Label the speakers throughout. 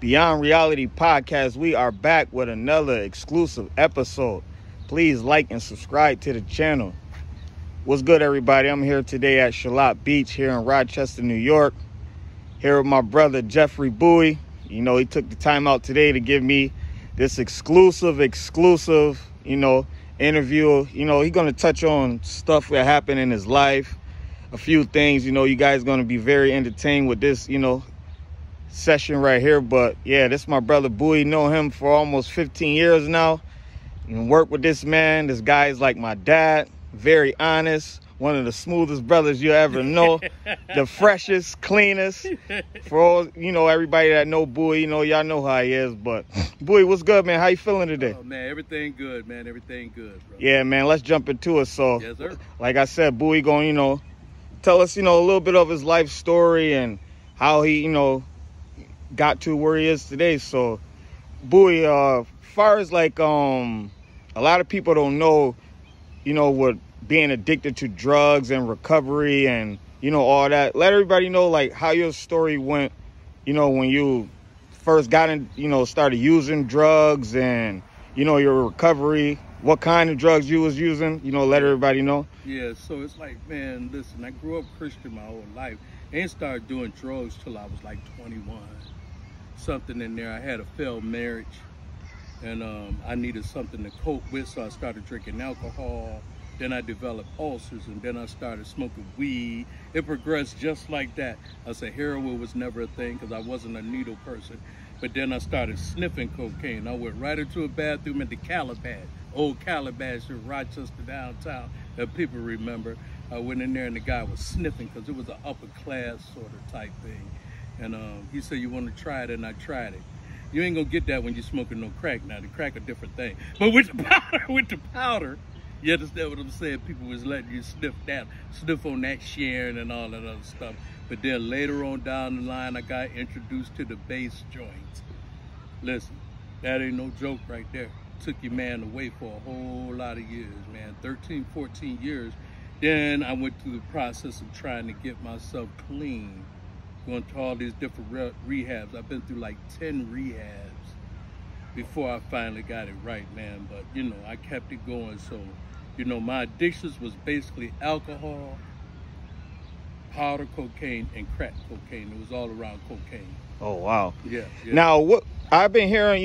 Speaker 1: Beyond Reality Podcast. We are back with another exclusive episode. Please like and subscribe to the channel. What's good, everybody? I'm here today at Charlotte Beach here in Rochester, New York. Here with my brother Jeffery Bouie. You know, he took the time out today to give me this exclusive, interview. You know, he's going to touch on stuff that happened in his life, a few things. You know, you guys going to be very entertained with this, session right here. But yeah, this is my brother Bouie. Know him for almost 15 years now. And work with this man. This guy is like my dad. Very honest. One of the smoothest brothers you ever know. The freshest, cleanest. For all, everybody that know Bouie, y'all know how he is. But Bouie, what's good, man? How you feeling today?
Speaker 2: Oh, man, everything good, man. Everything good, bro.
Speaker 1: Yeah, man, let's jump into it. So,
Speaker 2: yes, sir.
Speaker 1: Like I said, Bouie going, tell us, a little bit of his life story and how he, got to where he is today. So, Bouie, far as like, a lot of people don't know, what being addicted to drugs and recovery and, all that. Let everybody know, like, how your story went, when you first got in, started using drugs and, your recovery, what kind of drugs you was using, let everybody know.
Speaker 2: Yeah, so it's like, man, listen, I grew up Christian my whole life. I ain't started doing drugs till I was like 21. Something in there. I had a failed marriage and I needed something to cope with, so I started drinking alcohol. Then I developed ulcers, and then I started smoking weed. It progressed just like that. I said heroin was never a thing because I wasn't a needle person. But then I started sniffing cocaine. I went right into a bathroom at the Calabash, old Calabash in Rochester downtown that people remember. I went in there and the guy was sniffing because it was an upper class sort of type thing. And he said, "You want to try it?" And I tried it. You ain't gonna get that when you're smoking no crack. Now the crack a different thing. But with the powder, you understand what I'm saying? People was letting you sniff on that sharing and all that other stuff. But then later on down the line, I got introduced to the base joints. Listen, that ain't no joke right there. Took your man away for a whole lot of years, man. 13, 14 years. Then I went through the process of trying to get myself clean. Going to all these different rehabs. I've been through like 10 rehabs before I finally got it right, man. But, I kept it going. So, my addictions was basically alcohol, powder cocaine, and crack cocaine. It was all around cocaine.
Speaker 1: Oh, wow.
Speaker 2: Yeah.
Speaker 1: Now, what I've been hearing,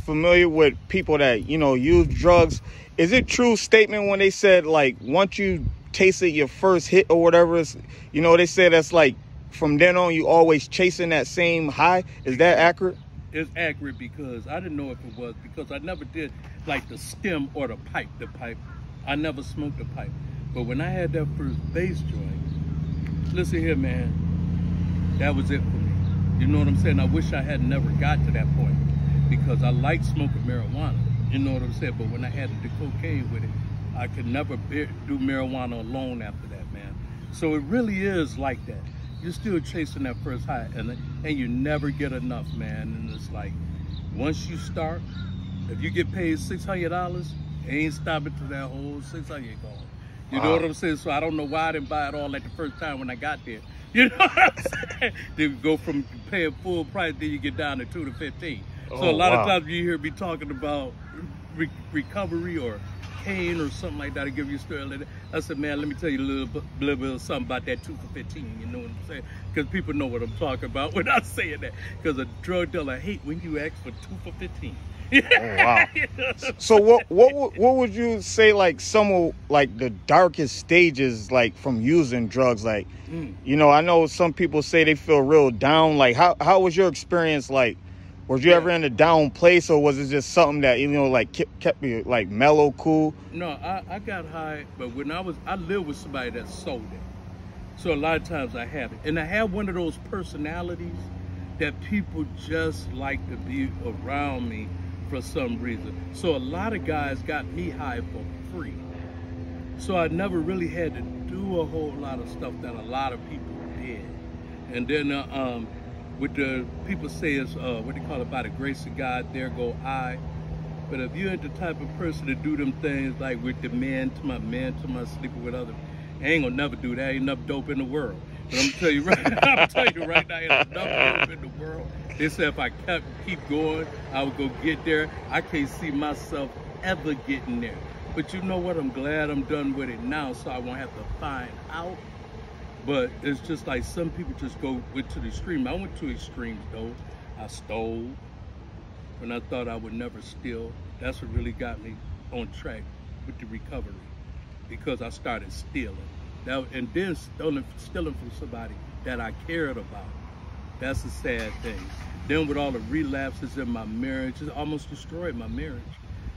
Speaker 1: familiar with people that, use drugs. Is it true statement when they said, like, once you tasted your first hit or whatever, they say that's like, from then on, you always chasing that same high? Is that accurate?
Speaker 2: It's accurate because I didn't know if it was, because I never did like the stem or the pipe. I never smoked the pipe. But when I had that first base joint, listen here, man, that was it for me. You know what I'm saying? I wish I had never got to that point because I liked smoking marijuana. You know what I'm saying? But when I added the cocaine with it, I could never do marijuana alone after that, man. So it really is like that. You're still chasing that first high, and you never get enough, man. And it's like, once you start, if you get paid $600, it ain't stopping to that whole $600 going. You know what I'm saying? So I don't know why I didn't buy it all at the first time when I got there. You know what I'm saying? Then go from paying full price, then you get down to 2 to 15. So a lot of times you hear me talking about recovery or cane or something like that. I give you a story like that. I said, man, let me tell you a little bit of something about that 2 for 15. You know what I'm saying? Because people know what I'm talking about when I'm saying that. Because a drug dealer hate when you ask for 2 for 15.
Speaker 1: Oh, wow. So what would you say, like, some of, like, the darkest stages, like, from using drugs? Like, I know some people say they feel real down. Like, how was your experience? Like, was you ever in a down place, or was it just something that, like, kept you, like, mellow, cool?
Speaker 2: No, I got high, but when I lived with somebody that sold it. So a lot of times I have it. And I have one of those personalities that people just like to be around me for some reason. So a lot of guys got me high for free. So I never really had to do a whole lot of stuff that a lot of people did. And then with the people say it's what they call it, by the grace of God, there go I. But if you ain't the type of person to do them things like with the man to my sleeping with others, I ain't gonna never do that. Ain't enough dope in the world. But I'm gonna tell you right now, ain't enough dope in the world They said if I keep going, I would go get there. I can't see myself ever getting there. But you know what? I'm glad I'm done with it now, so I won't have to find out. But it's just like some people just went to the extreme. I went to extremes though. I stole when I thought I would never steal. That's what really got me on track with the recovery, because I started stealing. And then stealing from somebody that I cared about. That's a sad thing. Then with all the relapses in my marriage, it almost destroyed my marriage.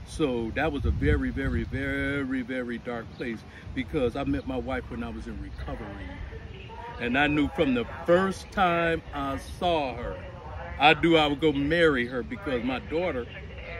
Speaker 2: So that was a very, very, very, very dark place, because I met my wife when I was in recovery. And I knew from the first time I saw her, I knew I would go marry her, because my daughter,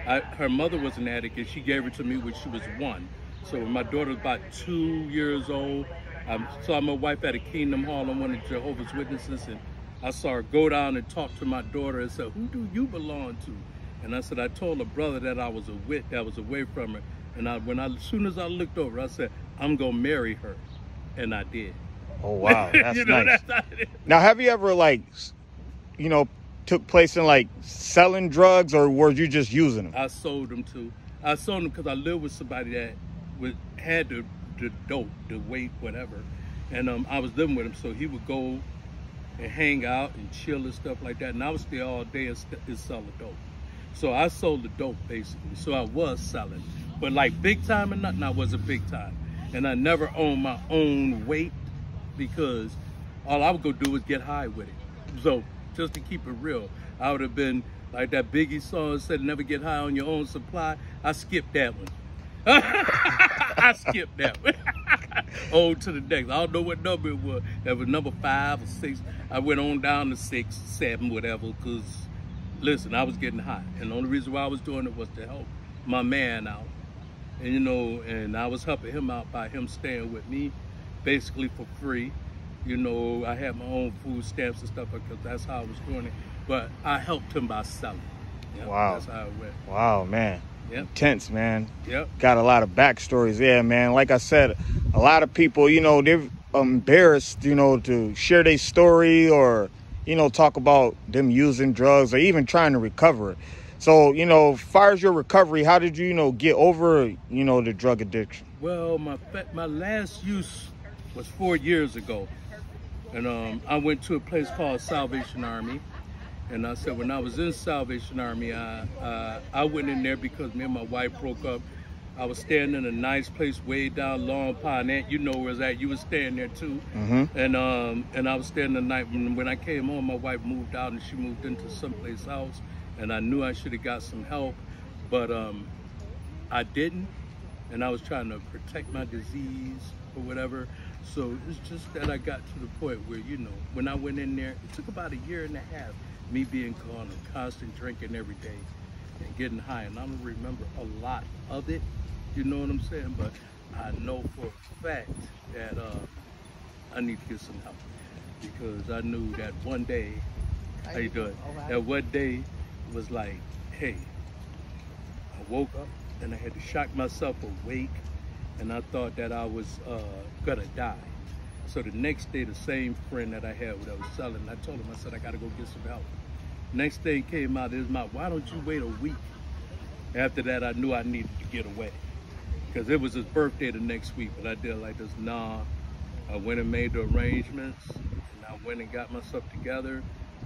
Speaker 2: her mother was an addict, and she gave her to me when she was 1. So when my daughter was about 2 years old, I saw my wife at a Kingdom Hall on one of Jehovah's Witnesses, and I saw her go down and talk to my daughter and said, "Who do you belong to?" And I said, I told her brother that I was away from her. And as soon as I looked over, I said, I'm gonna marry her, and I did.
Speaker 1: Oh wow, that's nice.
Speaker 2: That's
Speaker 1: now, have you ever took place in like selling drugs, or were you just using them?
Speaker 2: I sold them too. I sold them because I lived with somebody that had the dope, the weight, whatever, and I was living with him, so he would go and hang out and chill and stuff like that, and I would stay all day and sell the dope. So I sold the dope basically. So I was selling, but like big time or nothing, I wasn't big time, and I never owned my own weight, because all I would go do was get high with it. So just to keep it real, I would have been like that Biggie song said, "Never get high on your own supply." I skipped that one. I skipped that one. On to the next. I don't know what number it was. That was number 5 or 6. I went on down to 6, 7, whatever, because listen, I was getting high. And the only reason why I was doing it was to help my man out. And and I was helping him out by him staying with me basically for free. I had my own food stamps and stuff, because that's how I was doing it. But I helped him by selling.
Speaker 1: Wow.
Speaker 2: That's how it went.
Speaker 1: Wow, man.
Speaker 2: Yep.
Speaker 1: Intense, man.
Speaker 2: Yep.
Speaker 1: Got a lot of backstories there, man. Like I said, a lot of people, they're embarrassed, to share their story, or, talk about them using drugs, or even trying to recover. So, as far as your recovery, how did you, get over, the drug addiction?
Speaker 2: Well, my last use was 4 years ago. And I went to a place called Salvation Army. And I said, when I was in Salvation Army, I went in there because me and my wife broke up. I was staying in a nice place way down Long Pond. You know where it's at. You were staying there too.
Speaker 1: Mm-hmm.
Speaker 2: And I was staying the night. When I came home, my wife moved out and she moved into someplace else. And I knew I should have got some help, but I didn't. And I was trying to protect my disease or whatever. So it's just that I got to the point where, when I went in there, it took about 1.5 years, me being gone and constant drinking every day and getting high. And I don't remember a lot of it, you know what I'm saying? But I know for a fact that I need to get some help, because I knew that one day, how you doing? That one day was like, hey, I woke up and I had to shock myself awake, and I thought that I was gonna die. So the next day, the same friend that I had that was selling, I told him, I said, I gotta go get some help. Next thing came out is why don't you wait a week? After that, I knew I needed to get away, because it was his birthday the next week, but I did like this. Nah, I went and made the arrangements, and I went and got myself together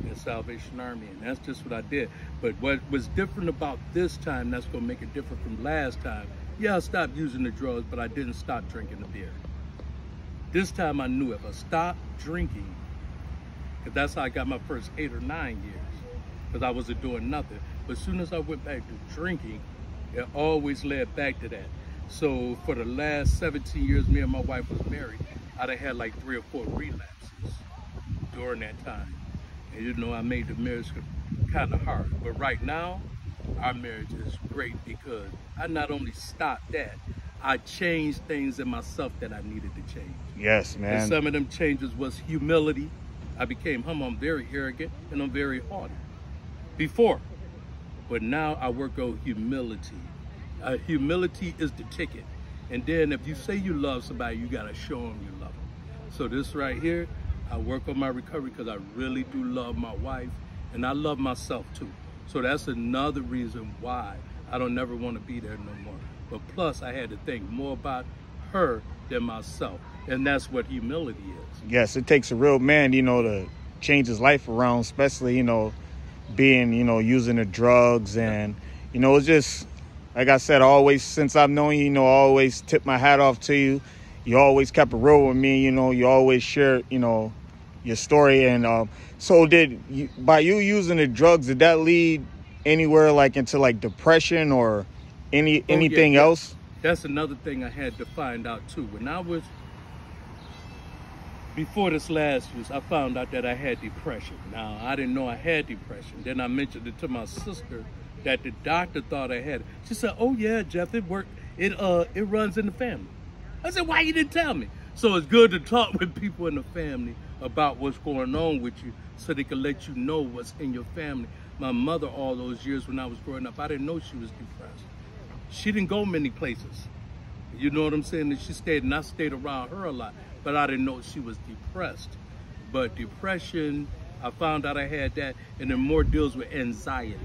Speaker 2: in Salvation Army, and that's just what I did. But what was different about this time, that's gonna make it different from last time, yeah, I stopped using the drugs, but I didn't stop drinking the beer. This time I knew if I stopped drinking, because that's how I got my first 8 or 9 years, because I wasn't doing nothing. But as soon as I went back to drinking, it always led back to that. So for the last 17 years, me and my wife was married, I'd have had like 3 or 4 relapses during that time. And I made the marriage kind of hard. But right now, our marriage is great, because I not only stopped that, I changed things in myself that I needed to change.
Speaker 1: Yes, man.
Speaker 2: And some of them changes was humility. I became humble. I'm very arrogant and I'm very haughty before. But now I work on humility. Humility is the ticket. And then if you say you love somebody, you got to show them you love them. So this right here, I work on my recovery because I really do love my wife. And I love myself too. So that's another reason why I don't never want to be there no more. But plus, I had to think more about her than myself. And that's what humility is.
Speaker 1: Yes, it takes a real man, to change his life around, especially, being, using the drugs. And, it's just, like I said, always, since I've known you, I always tip my hat off to you. You always kept it real with me, you always share, your story. And so by you using the drugs, did that lead anywhere like into like depression or anything else?
Speaker 2: That's another thing I had to find out too. Before this last use, I found out that I had depression. Now, I didn't know I had depression. Then I mentioned it to my sister that the doctor thought I had it. She said, "Oh yeah, Jeff, it worked. It runs in the family." I said, "Why you didn't tell me?" So it's good to talk with people in the family about what's going on with you so they can let you know what's in your family. My mother, all those years when I was growing up, I didn't know she was depressed. She didn't go many places. You know what I'm saying? And she stayed, and I stayed around her a lot, but I didn't know she was depressed. But depression, I found out I had that, and then more deals with anxiety.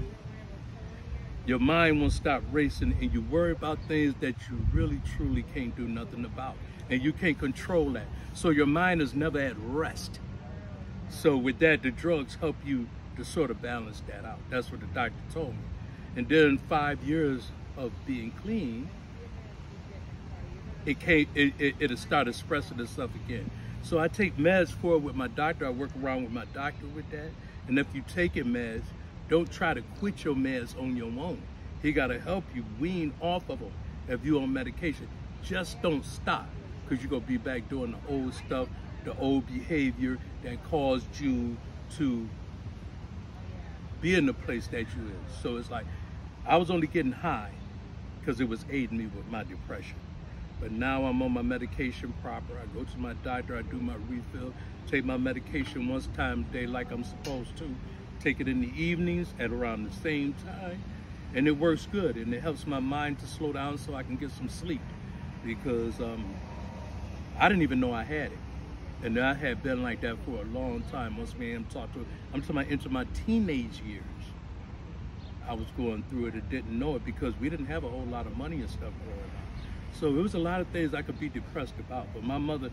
Speaker 2: Your mind won't stop racing, and you worry about things that you really, truly can't do nothing about, and you can't control that. So your mind is never at rest. So with that, the drugs help you to sort of balance that out. That's what the doctor told me. And then 5 years of being clean, it started expressing itself again. So I take meds for it with my doctor. I work around with my doctor with that. And if you take your meds, don't try to quit your meds on your own. He got to help you wean off of them if you're on medication. Just don't stop, because you're going to be back doing the old stuff, the old behavior that caused you to be in the place that you in. So it's like, I was only getting high because it was aiding me with my depression. But now I'm on my medication proper. I go to my doctor, I do my refill, take my medication once time a day like I'm supposed to. Take it in the evenings at around the same time. And it works good, and it helps my mind to slow down so I can get some sleep. Because I didn't even know I had it. And I had been like that for a long time. Once me and I'm talking about into my teenage years. I was going through it and didn't know it because we didn't have a whole lot of money and stuff growing up. So it was a lot of things I could be depressed about. But my mother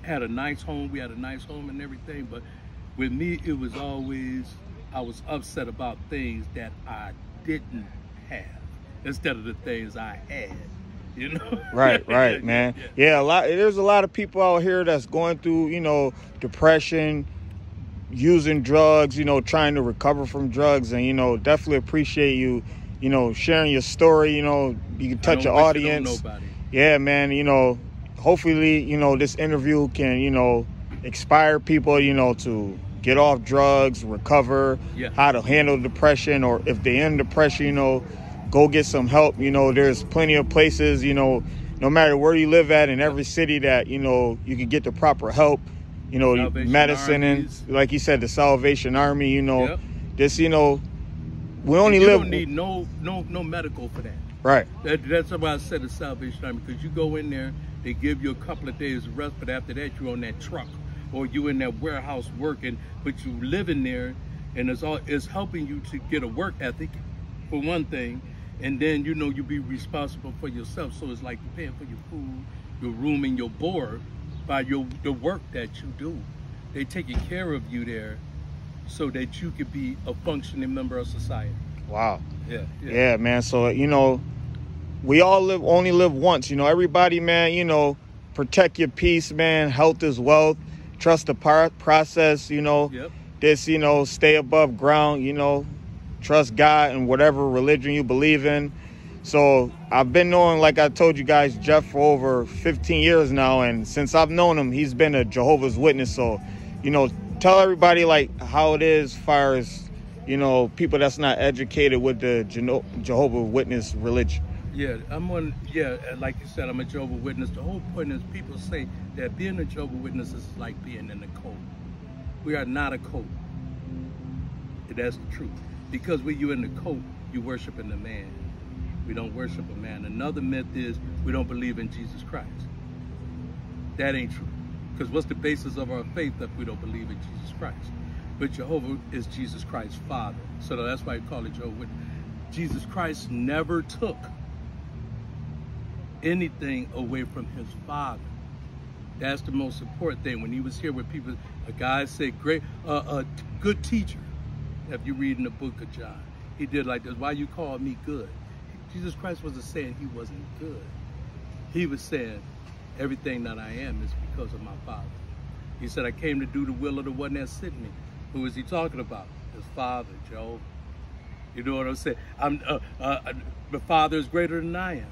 Speaker 2: had a nice home. We had a nice home and everything. But with me, it was always, I was upset about things that I didn't have instead of the things I had. You know?
Speaker 1: Right, man. Yeah, there's a lot of people out here that's going through, depression, using drugs, trying to recover from drugs. And, definitely appreciate you, sharing your story. You can touch your audience. Yeah, man. Hopefully, this interview can, inspire people, to get off drugs, recover, how to handle depression, or if they're in depression, go get some help. There's plenty of places, no matter where you live at in every city that, you can get the proper help, medicine
Speaker 2: Armies.
Speaker 1: And like you said, the Salvation Army, this, we only
Speaker 2: you
Speaker 1: live.
Speaker 2: don't need no medical for that.
Speaker 1: Right.
Speaker 2: That's why I said the Salvation Army, because you go in there, they give you a couple of days of rest, but after that you're on that truck or you in that warehouse working, but you live in there, and it's helping you to get a work ethic, for one thing. And then, you be responsible for yourself. So it's like you're paying for your food, your room, and your board by the work that you do. They taking care of you there so that you could be a functioning member of society.
Speaker 1: Wow.
Speaker 2: Yeah,
Speaker 1: man. So, we all only live once. Everybody, man, protect your peace, man. Health is wealth. Trust the process,
Speaker 2: Yep.
Speaker 1: This, stay above ground, trust God and whatever religion you believe in. So I've been knowing, like I told you guys, Jeff for over 15 years now. And since I've known him, he's been a Jehovah's Witness. So, tell everybody like how it is as far as, people that's not educated with the Jehovah's Witness religion.
Speaker 2: Yeah, like you said, I'm a Jehovah's Witness. The whole point is people say that being a Jehovah's Witness is like being in a cult. We are not a cult. That's the truth. Because when you're in the cult, you worshiping a man. We don't worship a man. Another myth is we don't believe in Jesus Christ. That ain't true. Because what's the basis of our faith if we don't believe in Jesus Christ? but Jehovah is Jesus Christ's Father. So that's why we call it Jehovah. Jesus Christ never took anything away from his Father. That's the most important thing. When he was here with people, a guy said, a good teacher. If you read in the book of John, he did like this. Why you call me good? Jesus Christ wasn't saying he wasn't good. He was saying everything that I am is because of my Father. He said, I came to do the will of the one that sent me. Who is he talking about? His Father, Jehovah. You know what I'm saying? The Father is greater than I am.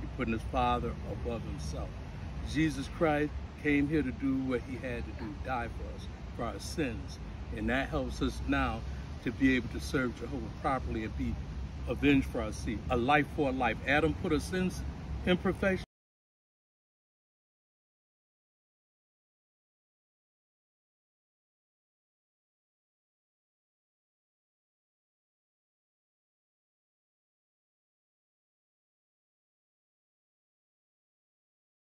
Speaker 2: He's putting his Father above himself. Jesus Christ came here to do what he had to do, die for us, for our sins. And that helps us now to be able to serve Jehovah properly and be avenged for our sin. A life for a life. Adam put us in imperfection.